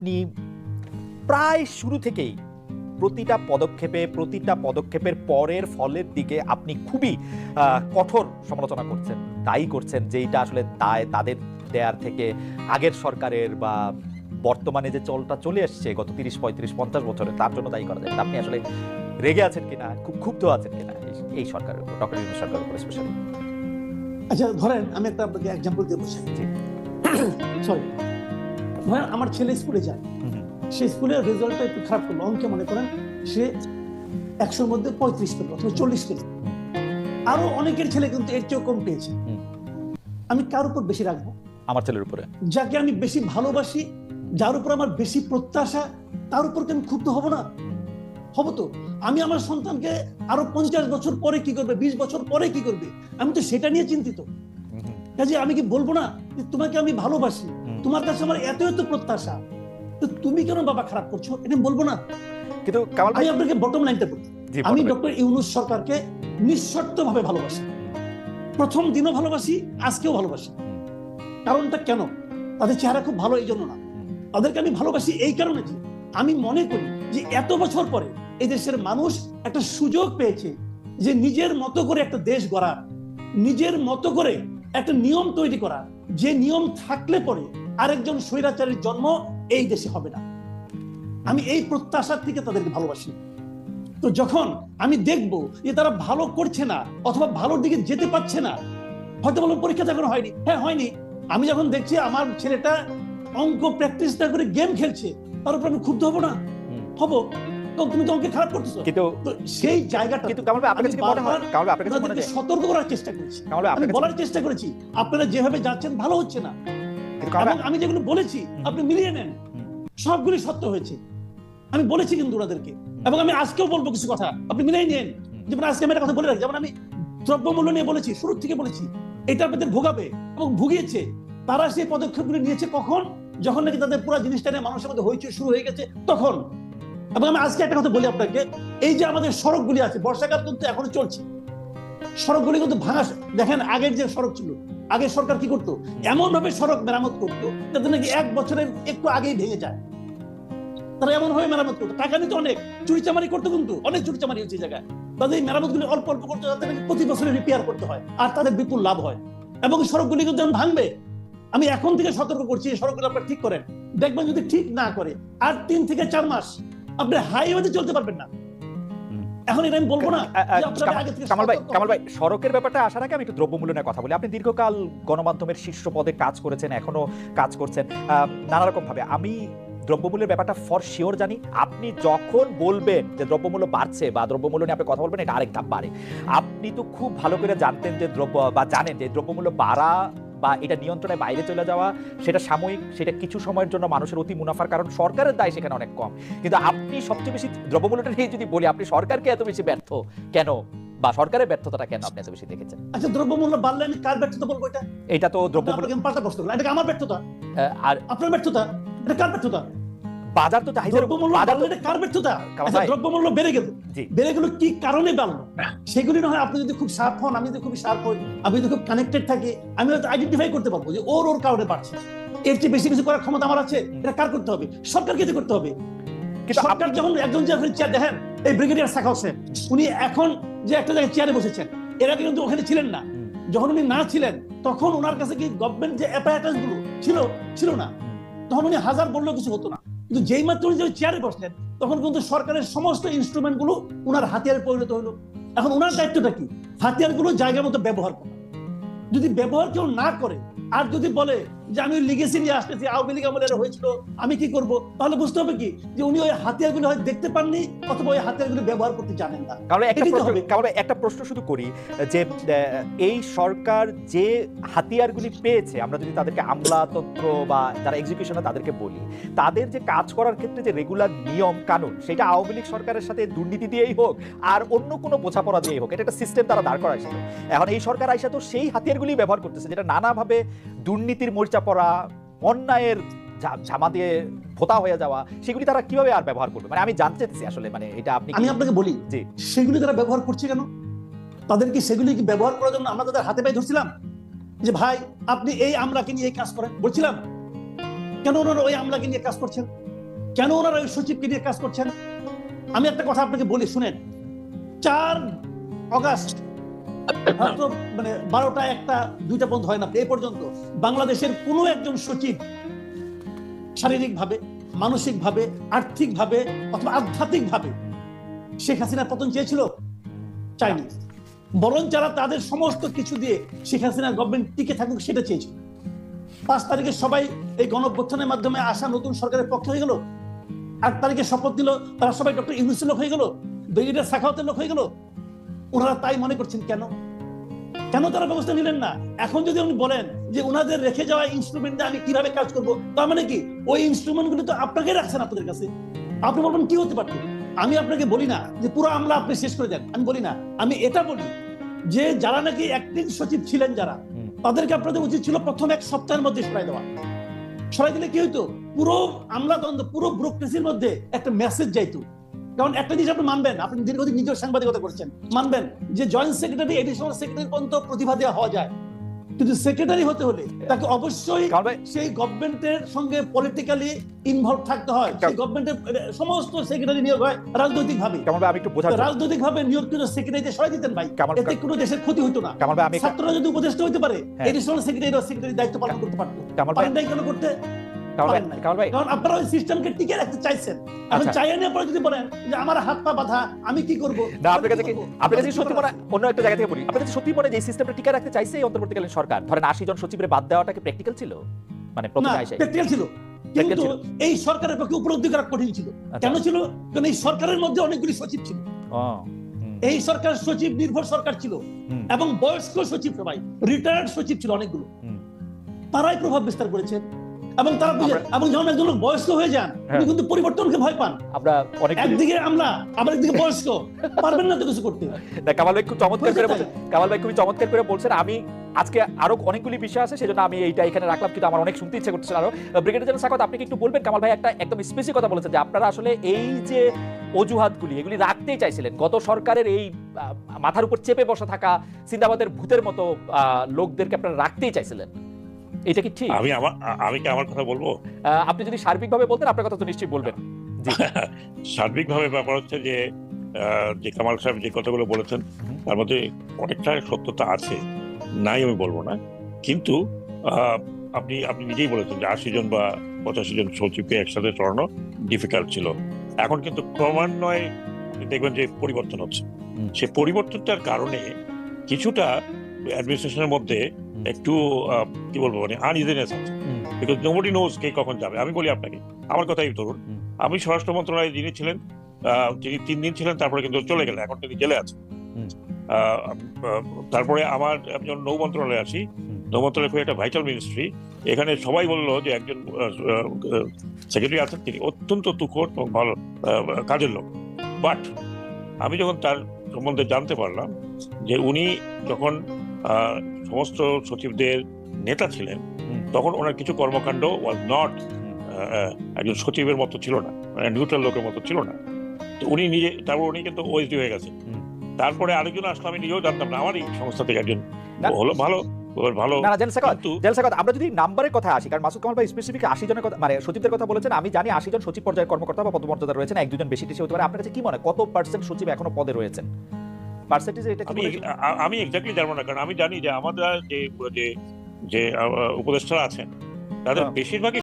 আপনি প্রায় শুরু থেকেই প্রতিটা পদক্ষেপের পরের ফলের দিকে আপনি খুবই কঠোর সমালোচনা করছেন, দায়ী করছেন যেটা আসলে দায় তাদের দেয়ার থেকে আগের সরকারের বা বর্তমানে যে চলটা চলে আসছে গত 30, 35, 50 বছরে তার জন্য দায়ী করা যায়। আপনি আসলে রেগে আছেন কিনা, খুব ক্ষুব্ধ আছেন কিনা এই সরকারের উপর, ডক্টর ইউনূস সরকারের উপর স্পেশালি? আচ্ছা, ধরেন আমি একটা আপনাকে এক্সাম্পল দিয়ে বোঝাই। সরি, ধরেন আমার ছেলে স্কুলে যায়, সে স্কুলের রেজাল্টটা একটু খারাপ করলো, অঙ্কে মনে করেন সে 100-র মধ্যে 35 পেল অথবা 40 পেল। আরো অনেকের ছেলে কিন্তু এর চেয়েও কম পেয়েছে। আমি কার উপর বেশি রাখবো? আমার ছেলের উপরে। যাকে আমি বেশি ভালোবাসি, যার উপর আমার বেশি প্রত্যাশা, তার উপর কি আমি ক্ষুব্ধ হব না? হব তো। আমি আমার সন্তানকে আরো 50 বছর পরে কি করবে, 20 বছর পরে কি করবে, আমি তো সেটা নিয়ে চিন্তিত। কাজে আমি কি বলবো না যে তোমাকে আমি ভালোবাসি, তোমার কাছে আমার এত এত প্রত্যাশা, তো তুমি কেন বাবা খারাপ করছো, এটা বলবো না? কিন্তু কামাল ভাই, আমি আপনাকে বটম লাইনটা বলি, আমি ডক্টর ইউনূস সরকারকে নিঃশর্তভাবে ভালোবাসি। প্রথম দিনও ভালোবাসি, আজকেও ভালোবাসি। কারণটা কেন? তাদের চেহারা খুব ভালো এই জন্য না, তাদেরকে আমি ভালোবাসি এই কারণে যে আমি মনে করি যে এত বছর পরে এই দেশের মানুষ একটা সুযোগ পেয়েছে যে নিজের মতো করে একটা দেশ গড়ার, নিজের মতো করে একটা নিয়ম তৈরি করার, যে নিয়ম থাকলে পরে আরেকজন স্বৈরাচারীর জন্ম এই দেশে হবে না। আমি এই প্রত্যাশার থেকে তাদেরকে ভালোবাসি। তো যখন আমি দেখবো যে তারা ভালো করছে না অথবা ভালোর দিকে যেতে পারছে না, হয়তো বলুন পরীক্ষা যখন হয়নি, হ্যাঁ হয়নি, আমি যখন দেখছি আমার ছেলেটা অঙ্ক প্র্যাকটিস না করে গেম খেলছে, তার উপর আমি ক্ষুব্ধ হবো না? হবো। তুমি তো অঙ্কে খারাপ করতেছো, কিন্তু সেই জায়গাটা কিন্তু কামাল ভাই আপনার কাছে কি মনে হয়, কামাল ভাই আপনার কাছে মনে হয় সতর্ক করার চেষ্টা করেছি, কামাল ভাই আমি বলার চেষ্টা করেছি আপনারা যেভাবে যাচ্ছেন ভালো হচ্ছে না, এবং আমি যেগুলো বলেছি আপনি মিলিয়ে নেন, সবগুলি সত্য হয়েছে। আমি বলেছি কিন্তু ওনাদেরকে, এবং আমি আজকেও বলবো কিছু কথা, আপনি মিলিয়ে নেন। যেমন আজকে আমি একটা কথা বলে রাখি, যেমন আমি দ্রব্যমূল্য নিয়ে বলেছি, শুরু থেকে বলেছি এটা আপনাদের ভোগাবে এবং ভুগিয়েছে। তারা সেই পদক্ষেপগুলি নিয়েছে কখন? যখন নাকি তাদের পুরো জিনিসটা নিয়ে মানুষের মধ্যে হইচই শুরু হয়ে গেছে তখন। এবং আমি আজকে একটা কথা বলি আপনাকে, এই যে আমাদের সড়কগুলি আছে, বর্ষাকাল কিন্তু এখনো চলছে, সড়কগুলি কিন্তু ভাঙা। দেখেন আগের যে সড়ক ছিল, আগের সরকার কি করতো, এমন ভাবে সড়ক মেরামত করতো যাতে নাকি 1 বছরের একটু আগেই ভেঙে যায়। তারা এমন ভাবে মেরামত করতো, টাকা নিতে অনেক, চুরিচামারি করতো, কিন্তু অনেক চুরিচামারি হচ্ছে জায়গায়। তাদের এই মেরামত গুলি অল্প অল্প করতে যাতে নাকি প্রতি বছরে রিপেয়ার করতে হয়, আর তাদের বিপুল লাভ হয়। এবং সড়কগুলি কিন্তু যখন ভাঙবে, আমি এখন থেকে সতর্ক করছি, সড়কগুলো আপনারা ঠিক করেন। দেখবেন যদি ঠিক না করে আর 3 থেকে 4 মাস আপনি হাইওয়েতে চলতে পারবেন না। এখন এটা আমি বলবো না। কামাল ভাই, সড়কের ব্যাপারটা আসার আগে আমি একটু দ্রব্যমূল্য নিয়ে কথা বলি। আপনি দীর্ঘকাল গণমাধ্যমের শীর্ষ পদে কাজ করেছেন, এখনো কাজ করছেন নানা রকম ভাবে। আমি দ্রব্যমূল্যের ব্যাপারটা ফর শিওর জানি। আপনি যখন বলবেন যে দ্রব্যমূল্য বাড়ছে বা দ্রব্যমূল্য নিয়ে আপনি কথা বলবেন, এটা আরেক ধাপ বাড়ে। আপনি তো খুব ভালো করে জানতেন যে জানেন যে দ্রব্যমূল্য বাড়া বা এটা নিয়ন্ত্রণের বাইরে চলে যাওয়া সেটা সাময়িক, সেটা কিছু সময়ের জন্য মানুষের অতি মুনাফার কারণ, সরকারের দায় সেখানে অনেক কম। কিন্তু আপনি সবচেয়ে বেশি দ্রব্যমূল্যটা নিয়ে যদি বলি, আপনি সরকারকে এত বেশি ব্যর্থ কেন, বা সরকারের ব্যর্থতাটা কেন আপনি এত বেশি দেখেছেন? আচ্ছা, দ্রব্যমূল্য বাড়লে আমি কার ব্যর্থতা বলবো? এটা তো দ্রব্যমূল্য পাল্টা প্রশ্ন, এটা আমার ব্যর্থতা আর আপনার ব্যর্থতা? এটা কার ব্যর্থতা? বাজার তো চাহিদার কার ব্যর্থতা? দ্রব্যমূল্য বেড়ে গেল কি কারণে বাড়লো, সেগুলি না হয় আপনি যদি খুব শার্প হন, আমি যদি খুব শার্প হই, আমি যদি খুব কানেক্টেড থাকি, আমি হয়তো আইডেন্টিফাই করতে পারবো যে ওর কারণে বাড়ছে। এর চেয়ে বেশি কিছু করার ক্ষমতা আমার আছে? এটা কার করতে হবে? সরকারকে যে করতে হবে। সরকার যখন একজন যে চেয়ার, দেখেন এই ব্রিগেডিয়ার সাখাওয়াত সাহেব, উনি এখন যে একটা জায়গায় চেয়ারে বসেছেন, এর আগে কিন্তু ওখানে ছিলেন না। যখন উনি না ছিলেন তখন ওনার কাছে কি গভর্নমেন্ট যে অ্যাপারেটাস গুলো ছিল না, তখন উনি হাজার বললেও কিছু হতো না। কিন্তু যেই মাত্র উনি চেয়ারে বসলেন, তখন কিন্তু সরকারের সমস্ত ইনস্ট্রুমেন্ট গুলো ওনার হাতিয়ারে পরিণত হলো। এখন ওনার দায়িত্বটা কি? হাতিয়ার গুলো জায়গা মতো ব্যবহার করা। যদি ব্যবহার কেউ না করে আর যদি বলে যে আমি লিগেসি নিয়ে আসতেছি, আওয়ামী লীগ আমলে হয়েছিল, আমি কি করব, তাহলে বুঝতে হবে কি যে উনি ওই হাতিয়ারগুলো হয়তো দেখতে পাননি অথবা ওই হাতিয়ারগুলো ব্যবহার করতে জানেন না। কারণ একটা প্রশ্ন শুধু করি যে এই সরকার যে হাতিয়ারগুলি পেয়েছে, আমরা যদি তাদেরকে আমলাতন্ত্র বা যারা এক্সিকিউশনার তাদেরকে বলি, তাদের যে কাজ করার ক্ষেত্রে যে রেগুলার নিয়ম কানুন, সেটা আওয়ামী লীগ সরকারের সাথে দুর্নীতি দিয়েই হোক আর অন্য কোনো বোঝাপড়া দিয়েই হোক, এটা একটা সিস্টেম তারা দাঁড় করাইছিল। এখন এই সরকার আইসা তো সেই হাতিয়ারগুলি ব্যবহার করতেছে, যেটা নানাভাবে দুর্নীতির মরিচা পড়া, অন্যায়ের ঝামা দিয়ে ভোতা হয়ে যাওয়া, সেগুলি তারা কিভাবে আর ব্যবহার করবে? মানে আমি জানতে চাইছি আসলে, মানে এটা আমি আপনাকে বলি যে সেগুলি তারা ব্যবহার করছে কেন? তাদেরকে সেগুলি কি ব্যবহার করার জন্য আমরা তাদের হাতে পায়ে ধরছিলাম যে ভাই আপনি এই আমলাকে নিয়ে এই কাজ করেন? বলছিলাম কেন ওনারা ওই আমলাকে নিয়ে কাজ করছেন? কেন ওনারা ওই সচিবকে নিয়ে কাজ করছেন? আমি একটা কথা আপনাকে বলি, শুনেন। 4 অগাস্ট হয়তো মানে 12টা 1টা 2টা বন্ধ হয় না এই পর্যন্ত বাংলাদেশের কোনো একজন সচিব শারীরিকভাবে, মানসিকভাবে, আর্থিকভাবে অথবা আধ্যাত্মিকভাবে শেখ হাসিনার পতন চেয়েছিল? চাইনি। বরং যারা তাদের সমস্ত কিছু দিয়ে শেখ হাসিনার গভর্নমেন্ট টিকে থাকুক সেটা চেয়েছিল। 5 তারিখে সবাই এই গণঅভ্যুত্থানের মাধ্যমে আসা নতুন সরকারের পক্ষে হয়ে গেল। 8 তারিখে শপথ নিল, তারা সবাই ডক্টর ইউনূসের লোক হয়ে গেল, ব্রিগেডিয়ার সাখাওয়াতের লোক হয়ে গেল। ওনারা তাই মনে করছেন কেন? কেন তারা ব্যবস্থা নিলেন না? এখন যদি উনি বলেন যে ওনাদের রেখে যাওয়া ইনস্ট্রুমেন্টে আমি কিভাবে কাজ করব, তার মানে কি ওই ইনস্ট্রুমেন্টগুলো তো আপনাকে রাখছেন আপনাদের কাছে। আপনি বলবেন কি হতে পারত? আমি আপনাকে বলি না যে পুরো আমলা আপনি শেষ করে দেন, আমি বলি না। আমি এটা বলি যে যারা নাকি অ্যাক্টিং সচিব ছিলেন যারা, তাদেরকে আপনাদের উচিত ছিল প্রথম 1 সপ্তাহের মধ্যে সরাই দেওয়া। সরাই দিলে কি হইতো? পুরো আমলাতন্ত্র, পুরো ব্যুরোক্রেসির মধ্যে একটা মেসেজ যাইতো। কারণ একটা জিনিস আপনি মানবেন, আপনি দীর্ঘদিন নিজের সাংবাদিকতা করছেন, মানবেন যে জয়েন্ট সেক্রেটারি, এডিশনাল সেক্রেটারি পর্যন্ত প্রতিভা দেওয়া হওয়া যায়, কিন্তু সেক্রেটারি হতে হলে তাকে অবশ্যই সেই গভর্নমেন্টের সঙ্গে পলিটিক্যালি ইনভলভ থাকতে হয়। সেই গভর্নমেন্টের সমস্ত সেক্রেটারি নিয়োগ হয় রাজনৈতিক ভাবে। আমি একটু বোঝার রাজনৈতিক ভাবে নিয়োগকৃত সেক্রেটারিতে সরাই দিতেন ভাই, এতে কোনো দেশের ক্ষতি হতো না। ছাত্ররা যদি উপদেষ্টা হইতে পারে, এডিশনাল সেক্রেটারি বা সেক্রেটারি দায়িত্ব পালন করতে পারতো। পারেন নাই কেন করতে? কারণ আপনারা ওই সিস্টেমকে টিকে রাখতে চাইছেন। এখন চাইয়া নিয়ে পরে যদি বলেন যে আমার হাত পা বাঁধা, আমি কি করব? না, আপনার কাছে সত্যি মনে অন্য একটা জায়গা থেকে বলি, আপনার কাছে সত্যি মনে যে সিস্টেমটা টিকে রাখতে চাইছে এই অন্তর্বর্তীকালীন সরকার? ধরেন 80 জন সচিবের বাদ দেওয়াটা কি প্র্যাকটিক্যাল ছিল? মানে প্রথমে আইসা প্র্যাকটিক্যাল ছিল, কিন্তু এই সরকারের পক্ষে উপলব্ধি করা কঠিন ছিল। কেন ছিল? কারণ এই সরকারের মধ্যে অনেকগুলি সচিব ছিল। এই সরকার সচিব নির্ভর সরকার ছিল, এবং বয়স্ক সচিব সবাই, রিটায়ার্ড সচিব ছিল অনেকগুলো। তারাই প্রভাব বিস্তার করেছেন। এবং তারা এবং যখন একজন লোক বয়স্ক হয়ে যান, তিনি কিন্তু পরিবর্তনকে ভয় পান। আমরা একদিকে আমলা, আবার একদিকে বয়স্ক, পারবেন না তো কিছু করতে। কামাল ভাই খুব চমৎকার করে বলছেন, কামাল ভাই খুবই চমৎকার করে বলছেন। আমি আজকে আরো অনেকগুলি বিষয় আছে, সেজন্য আমি এইটা এখানে রাখলাম, কিন্তু আমার অনেক শুনতে ইচ্ছা করছে আরো। ব্রিগেডিয়ার জেনারেল সাখাওয়াত, আপনি কি একটু বলবেন? কামাল ভাই একটা একদম স্পেসিফিক কথা বলেছেন যে আপনারা আসলে এই যে অজুহাতগুলি এগুলি রাখতেই চাইছিলেন, গত সরকারের এই মাথার উপর চেপে বসা থাকা সিন্দাবাদের ভূতের মতো লোকদেরকে আপনারা রাখতেই চাইছিলেন। এটা কি ঠিক? আমি কি আমার কথা বলবো? আপনি যদি সার্বিকভাবে বলতেন, আপনার কথা তো নিশ্চয়ই বলবেন। সার্বিকভাবে ব্যাপার হচ্ছে যে কামাল সাহেব যে কথাগুলো বলেছেন তার মধ্যে অনেকটা সত্যতা আছে, নাই আমি বলবো না। কিন্তু আপনি নিজেই বলেছেন যে 80 জন বা 85 জন সচিবকে একসাথে চড়ানো ডিফিকাল্ট ছিল। এখন কিন্তু ক্রমান্বয়ে দেখবেন যে পরিবর্তন হচ্ছে। সে পরিবর্তনটার কারণে কিছুটা অ্যাডমিনিস্ট্রেশনের মধ্যে একটু কি বলবো, মানে আনইজিনেস আছে, বিকজ নোবডি নোজ কে কখন যাবে। আমি বলি আপনাকে, আমার কথাই ধরুন, আমি স্বরাষ্ট্র মন্ত্রণালয়ে যিনি ছিলেন, যিনি 3 দিন ছিলেন, তারপরে কিন্তু চলে গেলেন, এখন তিনি জেলে আছেন। তারপরে আমার যখন নৌ মন্ত্রণালয়ে আসি, নৌ মন্ত্রণালয় খুব একটা ভাইটাল মিনিস্ট্রি, এখানে সবাই বললো যে একজন সেক্রেটারি আছেন, তিনি অত্যন্ত তুখোড় এবং ভালো কাজের লোক। বাট আমি যখন তার সম্বন্ধে জানতে পারলাম যে উনি যখন সমস্ত সচিবদের নেতা ছিলেন, তখন ওনার কিছু কর্মকাণ্ড ওয়াজ নট একজন সচিবের মতো ছিল না, মানে নিউট্রাল লোকের মতো ছিল না। তো উনি নিজে, তারপর উনি কিন্তু ওএসডি হয়ে গেছে। তারপরে আরেকজন আসলে আমি নিজেও জানতাম না, আমার এই সংস্থা থেকে একজন হলো ভালো ভালো। আমরা যদি নাম্বারের কথা আসি, কারণ মাসুদ কামাল ভাই স্পেসিফিক 80 জনের কথা, মানে সচিবদের কথা বলেছেন। আমি জানি 80 জন সচিব পর্যায়ের কর্মকর্তা বা পদমর্যাদা রয়েছেন, 1-2 জন বেশি টেশি হতে পারে। আপনার কাছে কি মনে হয় কত % সচিব এখনো পদে রয়েছেন? আমি এক্স্যাক্টলি জানবো না, কারণ আমি জানি যে আমাদের যে উপদেষ্টারা আছেন তাদের বেশিরভাগই